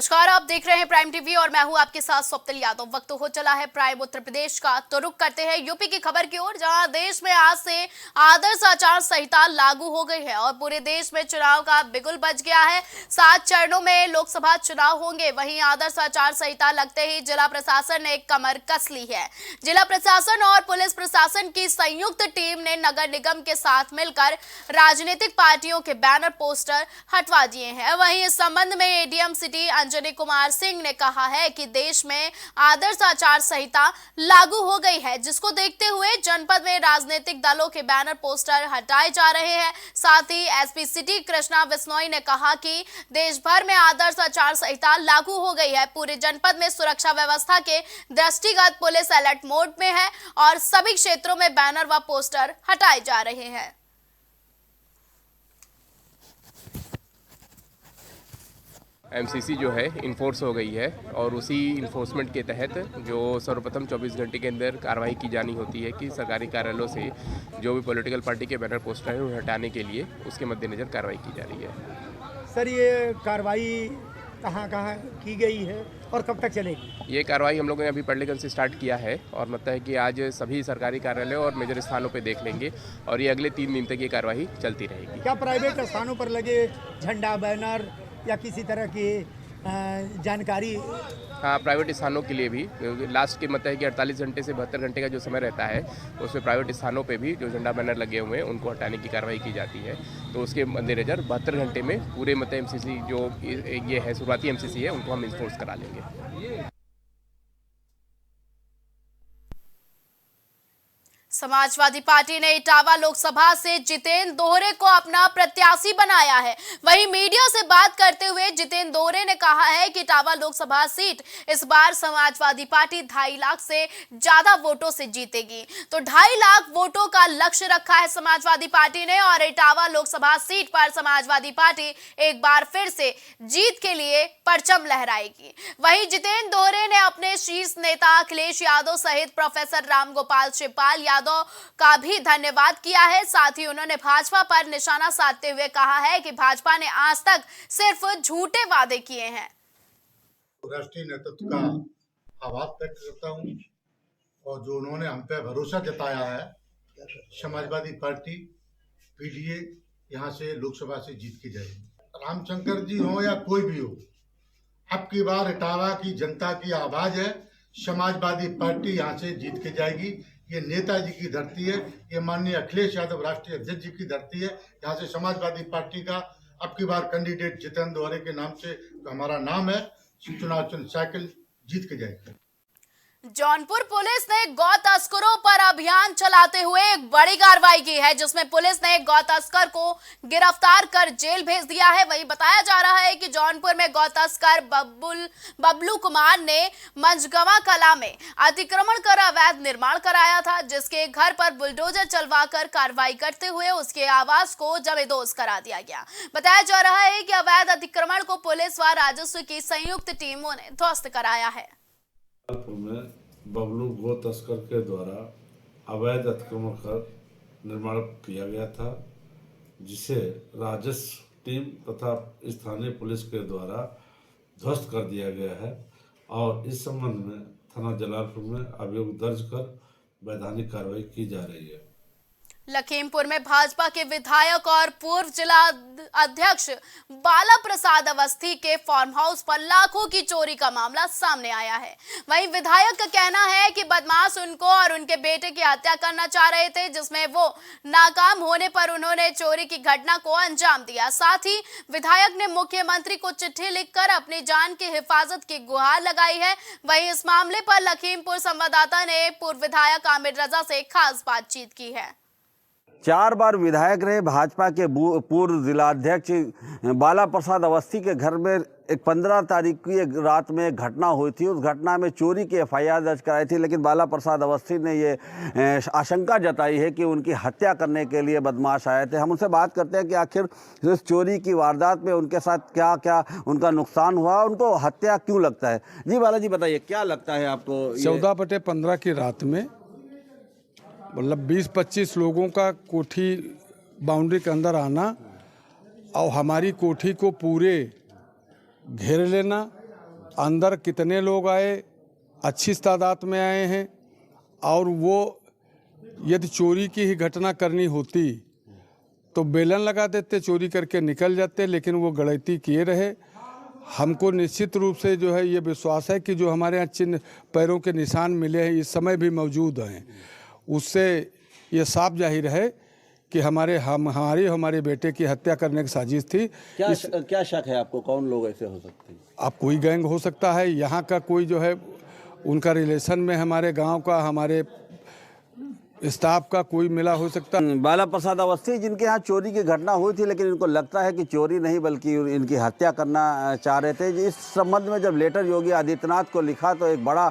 नमस्कार, आप देख रहे हैं प्राइम टीवी और मैं हूं आपके साथ स्वप्निल यादव। वक्त हो चला है प्राइम उत्तर प्रदेश का, तो रुक करते हैं यूपी की खबर की ओर, जहां देश में आज से आदर्श आचार संहिता लागू हो गई है और पूरे देश में चुनाव का बिगुल बज गया है। 7 चरणों में लोकसभा चुनाव होंगे। वहीं आदर्श आचार संहिता लगते ही जिला प्रशासन ने कमर कस ली है। जिला प्रशासन और पुलिस प्रशासन की संयुक्त टीम ने नगर निगम के साथ मिलकर राजनीतिक पार्टियों के बैनर पोस्टर हटवा दिए हैं। वहीं इस संबंध में एडीएम सिटी अंजनी कुमार सिंह ने कहा है कि देश में आदर्श आचार संहिता लागू हो गई है, जिसको देखते हुए जनपद में राजनीतिक दलों के बैनर पोस्टर हटाए जा रहे हैं। साथ ही एसपी सिटी कृष्णा बिश्नोई ने कहा कि देश भर में आदर्श आचार संहिता लागू हो गई है। पूरे जनपद में सुरक्षा व्यवस्था के दृष्टिगत पुलिस अलर्ट मोड में है और सभी क्षेत्रों में बैनर व पोस्टर हटाए जा रहे हैं। एमसीसी जो है इन्फोर्स हो गई है और उसी इन्फोर्समेंट के तहत जो सर्वप्रथम 24 घंटे के अंदर कार्रवाई की जानी होती है कि सरकारी कार्यालयों से जो भी पॉलिटिकल पार्टी के बैनर पोस्टर हैं उन्हें हटाने के लिए उसके मद्देनज़र कार्रवाई की जा रही है। सर, ये कार्रवाई कहाँ कहाँ की गई है और कब तक चलेगी? ये कार्रवाई हम लोगों ने अभी पल्लीगंज से स्टार्ट किया है और मतलब है कि आज सभी सरकारी कार्यालयों और मेजर स्थानों पे देख लेंगे और ये अगले 3 दिन तक ये कार्रवाई चलती रहेगी। क्या प्राइवेट स्थानों पर लगे झंडा, बैनर या किसी तरह की जानकारी? हाँ, प्राइवेट स्थानों के लिए भी लास्ट के मतलब है कि 48 घंटे से 72 घंटे का जो समय रहता है उसमें प्राइवेट स्थानों पे भी जो झंडा बैनर लगे हुए हैं उनको हटाने की कार्रवाई की जाती है। तो उसके मद्देनजर 72 घंटे में पूरे मतलब एमसीसी जो ये है शुरुआती एमसीसी है उनको हम इन्फोर्स करा लेंगे। समाजवादी पार्टी ने इटावा लोकसभा से जितेंद्र दोहरे को अपना प्रत्याशी बनाया है। वहीं मीडिया से बात करते हुए जितेंद्र दोहरे ने कहा है कि इटावा लोकसभा सीट इस बार समाजवादी पार्टी 2.5 लाख से ज्यादा वोटों से जीतेगी। तो 2.5 लाख वोटों का लक्ष्य रखा है समाजवादी पार्टी ने और इटावा लोकसभा सीट पर समाजवादी पार्टी एक बार फिर से जीत के लिए परचम लहराएगी। वहीं जितेंद्र दोहरे ने अपने शीर्ष नेता अखिलेश यादव सहित प्रोफेसर रामगोपाल शिवपाल यादव का भी धन्यवाद किया है। साथ ही उन्होंने भाजपा पर निशाना साधते हुए कहा है कि भाजपा ने आज तक सिर्फ झूठे वादे किए हैं। राष्ट्रीय नेतृत्व का आभार व्यक्त करता हूं और जो उन्होंने हम पे भरोसा जताया है, समाजवादी पार्टी पीडीए यहां से लोकसभा से जीत के जाएगी। रामशंकर जी हो या कोई भी हो, अब की बार इटावा की जनता की आवाज है, समाजवादी पार्टी यहां से जीत के जाएगी। ये नेताजी की धरती है, ये माननीय अखिलेश यादव राष्ट्रीय अध्यक्ष जी की धरती है। यहाँ से समाजवादी पार्टी का अब की बार कैंडिडेट जितेंद्र दोहरे के नाम से हमारा नाम है, चुनाव साइकिल जीत के जाएगा। जौनपुर पुलिस ने गौ तस्करों पर अभियान चलाते हुए एक बड़ी कार्रवाई की है, जिसमें पुलिस ने गौ तस्कर को गिरफ्तार कर जेल भेज दिया है। वहीं बताया जा रहा है कि जौनपुर में गौ तस्कर बबलू कुमार ने मंझगवा कला में अतिक्रमण कर अवैध निर्माण कराया था, जिसके घर पर बुलडोजर चलवाकर कार्रवाई करते हुए उसके आवास को जमींदोज करा दिया गया। बताया जा रहा है कि अवैध अतिक्रमण को पुलिस व राजस्व की संयुक्त टीमों ने ध्वस्त कराया है। में बबलू गो तस्कर के द्वारा अवैध अतिक्रमण कर निर्माण किया गया था, जिसे राजस्व टीम तथा स्थानीय पुलिस के द्वारा ध्वस्त कर दिया गया है और इस संबंध में थाना जलालपुर में अभियोग दर्ज कर वैधानिक कार्रवाई की जा रही है। लखीमपुर में भाजपा के विधायक और पूर्व जिला अध्यक्ष बाला प्रसाद अवस्थी के फार्म हाउस पर लाखों की चोरी का मामला सामने आया है। वहीं विधायक का कहना है कि बदमाश उनको और उनके बेटे की हत्या करना चाह रहे थे, जिसमें वो नाकाम होने पर उन्होंने चोरी की घटना को अंजाम दिया। साथ ही विधायक ने मुख्यमंत्री को चिट्ठी लिखकर अपनी जान की हिफाजत की गुहार लगाई है। वहीं इस मामले पर लखीमपुर संवाददाता ने पूर्व विधायक आमिर रजा से खास बातचीत की है। 4 बार विधायक रहे भाजपा के पूर्व जिलाध्यक्ष बाला प्रसाद अवस्थी के घर में एक 15 तारीख की एक रात में एक घटना हुई थी। उस घटना में चोरी की एफआईआर दर्ज कराई थी, लेकिन बाला प्रसाद अवस्थी ने ये आशंका जताई है कि उनकी हत्या करने के लिए बदमाश आए थे। हम उनसे बात करते हैं कि आखिर इस चोरी की वारदात में उनके साथ क्या क्या उनका नुकसान हुआ, उनको हत्या क्यों लगता है। जी बालाजी, बताइए क्या लगता है आपको? 14/15 की रात में मतलब 20-25 लोगों का कोठी बाउंड्री के अंदर आना और हमारी कोठी को पूरे घेर लेना अंदर कितने लोग आए, अच्छी तादाद में आए हैं, और वो यदि चोरी की ही घटना करनी होती तो बेलन लगा देते, चोरी करके निकल जाते, लेकिन वो गलती किए रहे। हमको निश्चित रूप से जो है ये विश्वास है कि जो हमारे यहाँ चिन्ह पैरों के निशान मिले हैं इस समय भी मौजूद हैं, उससे ये साफ जाहिर है कि हमारे बेटे की हत्या करने की साजिश थी। क्या शक है आपको, कौन लोग ऐसे हो सकते हैं? अब कोई गैंग हो सकता है, यहाँ का कोई जो है उनका रिलेशन में हमारे गांव का, हमारे स्टाफ का कोई मिला हो सकता है। बाला प्रसाद अवस्थी जिनके यहाँ चोरी की घटना हुई थी, लेकिन इनको लगता है कि चोरी नहीं बल्कि इनकी हत्या करना चाह रहे थे। इस संबंध में जब लेटर योगी आदित्यनाथ को लिखा तो एक बड़ा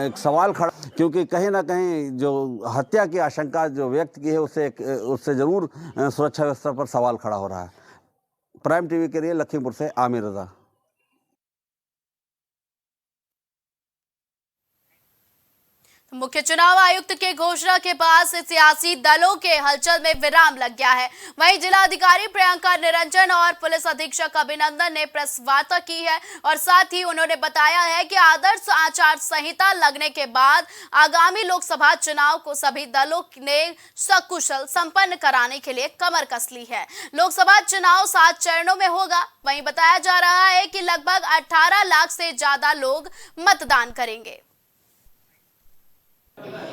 एक सवाल खड़ा, क्योंकि कहीं ना कहीं जो हत्या की आशंका जो व्यक्त की है उससे ज़रूर सुरक्षा व्यवस्था पर सवाल खड़ा हो रहा है। प्राइम टीवी के लिए लखीमपुर से आमिर रजा। मुख्य चुनाव आयुक्त के घोषणा के बाद से सियासी दलों के हलचल में विराम लग गया है। वहीं जिलाधिकारी प्रियंका निरंजन और पुलिस अधीक्षक अभिनंदन ने प्रेस वार्ता की है और साथ ही उन्होंने बताया है कि आदर्श आचार संहिता लगने के बाद आगामी लोकसभा चुनाव को सभी दलों ने सकुशल संपन्न कराने के लिए कमर कस ली है। लोकसभा चुनाव 7 चरणों में होगा। वहीं बताया जा रहा है कि लगभग 18 लाख से ज्यादा लोग मतदान करेंगे।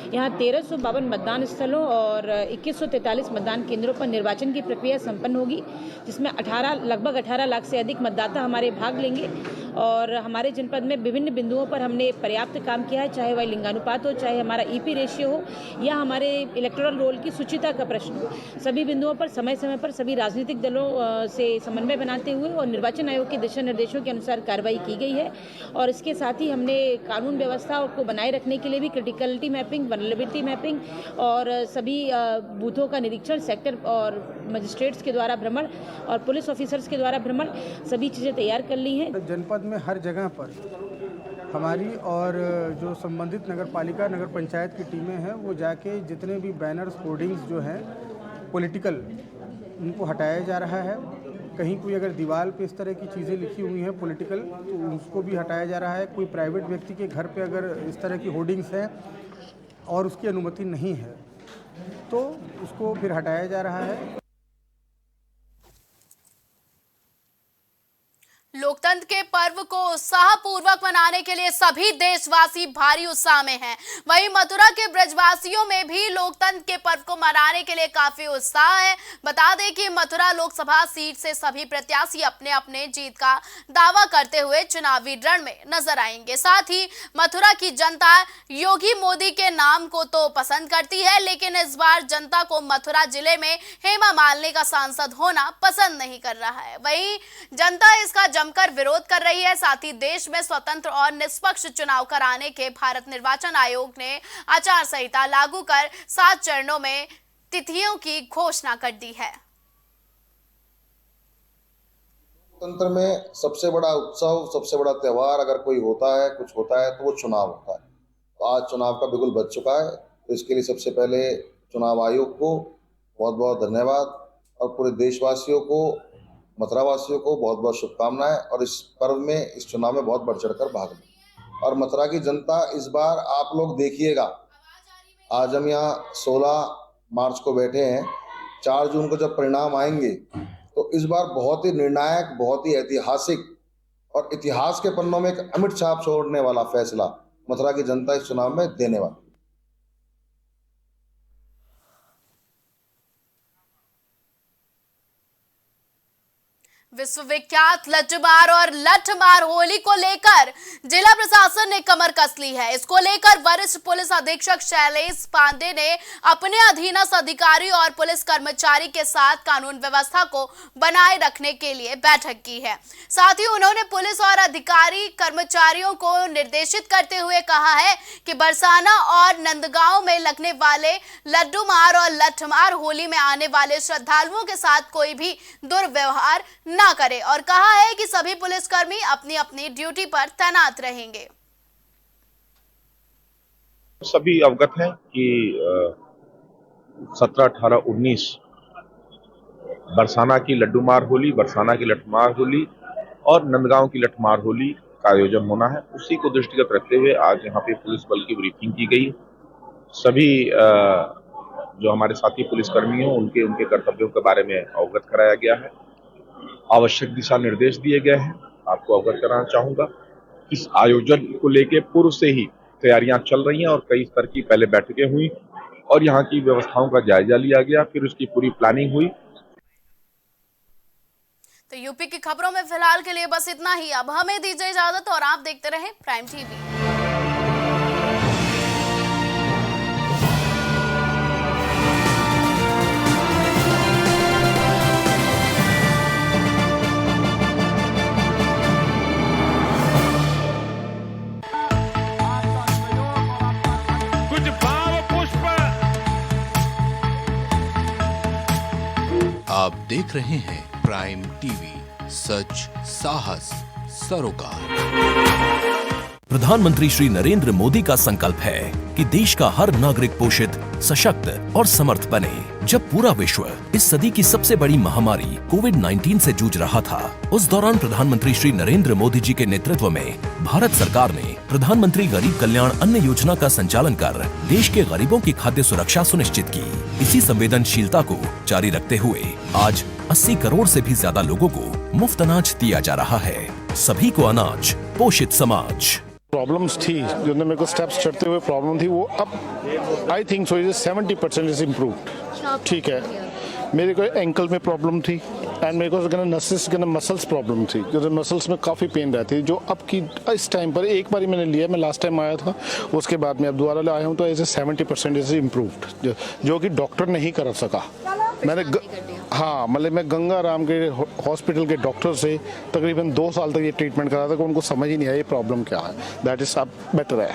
यहाँ 1352 मतदान स्थलों और 2143 मतदान केंद्रों पर निर्वाचन की प्रक्रिया संपन्न होगी, जिसमें लगभग 18 लाख से अधिक मतदाता हमारे भाग लेंगे। और हमारे जनपद में विभिन्न बिंदुओं पर हमने पर्याप्त काम किया है, चाहे वह लिंगानुपात हो, चाहे हमारा ईपी रेशियो हो, या हमारे इलेक्टोरल रोल की सुचिता का प्रश्न हो। सभी बिंदुओं पर समय समय पर सभी राजनीतिक दलों से समन्वय बनाते हुए और निर्वाचन आयोग के दिशा निर्देशों के अनुसार कार्रवाई की गई है। और इसके साथ ही हमने कानून व्यवस्था को बनाए रखने के लिए भी क्रिटिकलिटी मैपिंग, वल्नरेबिलिटी मैपिंग और सभी बूथों का निरीक्षण, सेक्टर और मजिस्ट्रेट्स के द्वारा भ्रमण और पुलिस ऑफिसर्स के द्वारा भ्रमण, सभी चीज़ें तैयार कर ली हैं। जनपद में हर जगह पर हमारी और जो संबंधित नगर पालिका, नगर पंचायत की टीमें हैं, वो जाके जितने भी बैनर्स, होर्डिंग्स जो हैं पॉलिटिकल, उनको हटाया जा रहा है। कहीं कोई अगर दीवार पे इस तरह की चीज़ें लिखी हुई हैं पॉलिटिकल, तो उसको भी हटाया जा रहा है। कोई प्राइवेट व्यक्ति के घर पे अगर इस तरह की होर्डिंग्स हैं और उसकी अनुमति नहीं है तो उसको फिर हटाया जा रहा है। लोकतंत्र के पर्व को उत्साहपूर्वक मनाने के लिए सभी देशवासी भारी उत्साह में हैं। वहीं मथुरा के ब्रजवासियों में भी लोकतंत्र के पर्व को मनाने के लिए काफी उत्साह है। बता दें कि मथुरा लोकसभा सीट से सभी प्रत्याशी अपने अपने जीत का दावा करते हुए चुनावी रण में नजर आएंगे। साथ ही मथुरा की जनता योगी मोदी के नाम को तो पसंद करती है, लेकिन इस बार जनता को मथुरा जिले में हेमा मालिनी का सांसद होना पसंद नहीं कर रहा है। वहीं जनता इसका जमकर विरोध कर रही है। साथ ही देश में स्वतंत्र और निष्पक्ष चुनाव कराने के भारत निर्वाचन आयोग ने आचार संहिता लागू कर 7 चरणों में तिथियों की घोषणा कर दी है। लोकतंत्र में सबसे बड़ा उत्सव, सबसे बड़ा त्यौहार अगर कोई होता है, कुछ होता है, तो वो चुनाव होता है। तो आज चुनाव का बिगुल बज चुका है, तो इसके लिए सबसे पहले चुनाव आयोग को बहुत बहुत धन्यवाद और पूरे देशवासियों को, मथुरा वासियों को बहुत बहुत शुभकामनाएं। और इस पर्व में, इस चुनाव में बहुत बढ़ चढ़कर भाग लें। और मथुरा की जनता इस बार आप लोग देखिएगा, आज हम यहाँ 16 मार्च को बैठे हैं, 4 जून को जब परिणाम आएंगे तो इस बार बहुत ही निर्णायक, बहुत ही ऐतिहासिक और इतिहास के पन्नों में एक अमिट छाप छोड़ने वाला फैसला मथुरा की जनता इस चुनाव में देने वाली। विश्वविख्यात लट्ठमार और लट्ठमार होली को लेकर जिला प्रशासन ने कमर कस ली है। इसको लेकर वरिष्ठ पुलिस अधीक्षक शैलेश पांडे ने अपने अधीनस्थ अधिकारी और पुलिस कर्मचारी के साथ कानून व्यवस्था को बनाए रखने के लिए बैठक की है। साथ ही उन्होंने पुलिस और अधिकारी कर्मचारियों को निर्देशित करते हुए कहा है कि बरसाना और नंदगांव में लगने वाले लड्डूमार और लट्ठमार होली में आने वाले श्रद्धालुओं के साथ कोई भी दुर्व्यवहार न करे और कहा है कि सभी पुलिसकर्मी अपनी अपनी ड्यूटी पर तैनात रहेंगे। सभी अवगत हैं कि 17, 18, 19 बरसाना की लड्डूमार होली, बरसाना की लठमार होली और नंदगांव की लठमार होली का आयोजन होना है, उसी को दृष्टिगत रखते हुए आज यहाँ पे पुलिस बल की ब्रीफिंग की गई। सभी जो हमारे साथी पुलिसकर्मी हैं उनके कर्तव्यों के बारे में अवगत कराया गया है। आवश्यक दिशा निर्देश दिए गए हैं। आपको अवगत कराना चाहूंगा, इस आयोजन को लेके पूर्व से ही तैयारियां चल रही हैं और कई स्तर की पहले बैठकें हुई और यहाँ की व्यवस्थाओं का जायजा लिया गया, फिर उसकी पूरी प्लानिंग हुई। तो यूपी की खबरों में फिलहाल के लिए बस इतना ही। अब हमें दीजिए इजाजत और आप देखते रहें प्राइम टीवी। कुछ भाव पुष्प। आप देख रहे हैं प्राइम टीवी, सच साहस सरोकार। प्रधानमंत्री श्री नरेंद्र मोदी का संकल्प है कि देश का हर नागरिक पोषित, सशक्त और समर्थ बने। जब पूरा विश्व इस सदी की सबसे बड़ी महामारी कोविड-19 से जूझ रहा था, उस दौरान प्रधानमंत्री श्री नरेंद्र मोदी जी के नेतृत्व में भारत सरकार ने प्रधानमंत्री गरीब कल्याण अन्न योजना का संचालन कर देश के गरीबों की खाद्य सुरक्षा सुनिश्चित की। इसी संवेदनशीलता को जारी रखते हुए आज 80 करोड़ से भी ज्यादा लोगों को मुफ्त अनाज दिया जा रहा है। सभी को अनाज, पोषित समाज। प्रॉब्लम्स थी जो मेरे को स्टेप्स चढ़ते हुए प्रॉब्लम थी, वो अब I think so 70% is improved. ठीक है, मेरे को एंकल में प्रॉब्लम थी एंड मेरे को नसेस मसल्स प्रॉब्लम थी, क्योंकि मसल्स में काफ़ी पेन रहती है, जो अब की इस टाइम पर एक बार ही मैंने लिया, मैं लास्ट टाइम आया था, उसके बाद मैं अब दोबारा आया हूँ, तो ऐसे 70% इज इम्प्रूव्ड, जो कि डॉक्टर नहीं कर सका। मैंने हाँ, मतलब मैं गंगा राम के हॉस्पिटल के डॉक्टर से तकरीबन 2 साल तक ये ट्रीटमेंट करा था, कि उनको समझ ही नहीं आया ये प्रॉब्लम क्या है। दैट इज अब बेटर है।